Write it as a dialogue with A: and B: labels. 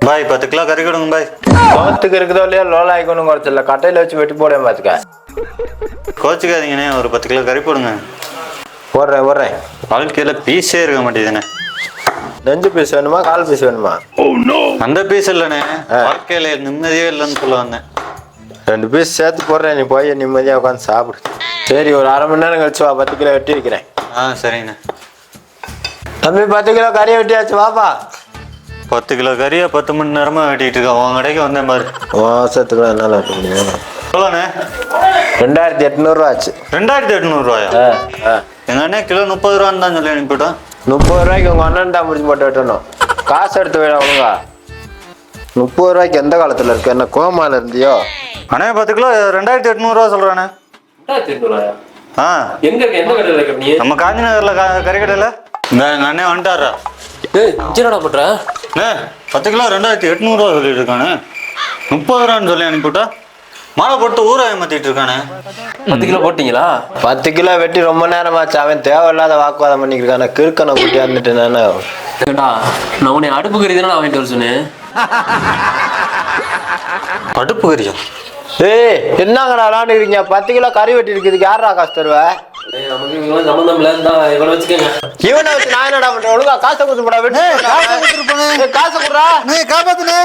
A: பாய் 10 kilo கறி கொடுங்க பாய்.
B: சோத்துக்கு இருக்குதோ இல்லையா லோலா ஆயிக்கணும் குறைச்சல கட்டையில வச்சு வெட்டி போட பாத்துக்க.
A: கோச்சிக்காதீங்கண்ணே, ஒரு 10 கிலோ கறி போடுங்க.
B: போடுறேன்.
A: வாழ்க்கையில பீஸே இருக்க மாட்டேதுண்ணே.
B: நெஞ்சு பீஸ் வேணுமா கால் பீஸ் வேணுமா?
A: அந்த பீஸ் இல்லைண்ணே, வாழ்க்கையில நிம்மதியே இல்லைன்னு சொல்ல வந்தேன்.
B: 2 பீஸ் சேர்த்து போடுறேன், நீ போய் நிம்மதியா உட்காந்து சாப்பிடு. சரி, ஒரு அரை மணி நேரம் கழிச்சு வா, 10 கிலோ வெட்டி வைக்கிறேன்.
A: சரிங்கண்ணே.
B: தம்பி 10 கிலோ கறி வெட்டியாச்சு, வாப்பா.
A: 10 கிலோ கறியை 10 மணி நேரமா வெட்டிட்டு இருக்கேன். உன் கடைக்கு வந்தேன் பாரு.
B: மாசத்துக்குள்ள என்னால வெட்ட முடியும்?
A: எவ்வளோண்ணே?
B: 2800 ரூபா ஆச்சு.
A: 2800 ரூபாயா? எங்க அண்ணே கிலோ 30 ரூபான்னு தான் சொல்லி அனுப்பிவிட்டோம்.
B: 30 ரூபாய்க்கு உங்க அண்ணன் தான் முடிச்சு போட்டு வெட்டணும். காசு எடுத்து வேணும் ஒழுங்கா. 30 ரூபாய்க்கு எந்த காலத்துல இருக்கு? என்ன கோமால இருந்தியோ?
A: அண்ணே 10 கிலோ 2800 ரூபா சொல்றானே. நம்ம காந்தி நகர்ல கறி கடையில எங்க அண்ணே வந்துட்டாரா?
C: என்னடா பண்ற?
A: 10 கிலோ 2800 ரூபா சொல்லிட்டு இருக்கானே. 30 ரூபான்னு சொல்லி அனுப்பிவிட்டா மாலை போட்டு ஊரை ஏமாத்திட்டு இருக்கானே.
C: 10 கிலோ போட்டீங்களா?
B: 10 கிலோ வெட்டி ரொம்ப நேரம் ஆச்சு. அவன் தேவையில்லாத வாக்குவாதம் பண்ணிட்டு இருக்கான. கிறுக்கனை கூட்டி வந்துட்டு நானே.
C: நான் உன்னை அடுப்பு கறி தானே வாங்கிட்டு வர சொன்னேன்.
A: அடுப்பு கறியா?
B: ஏய், என்னங்கடா விளாண்டுக்கிறீங்க? 10 கிலோ கறி வெட்டி இருக்குதுக்கு யாரா காசு தருவ? இவனை வச்சு நான் என்னடா பண்றேன்? ஒழுங்கா காசை கொடுத்து போடா. வெட்டி காசை கொடுறா.
A: காப்பாத்துனே.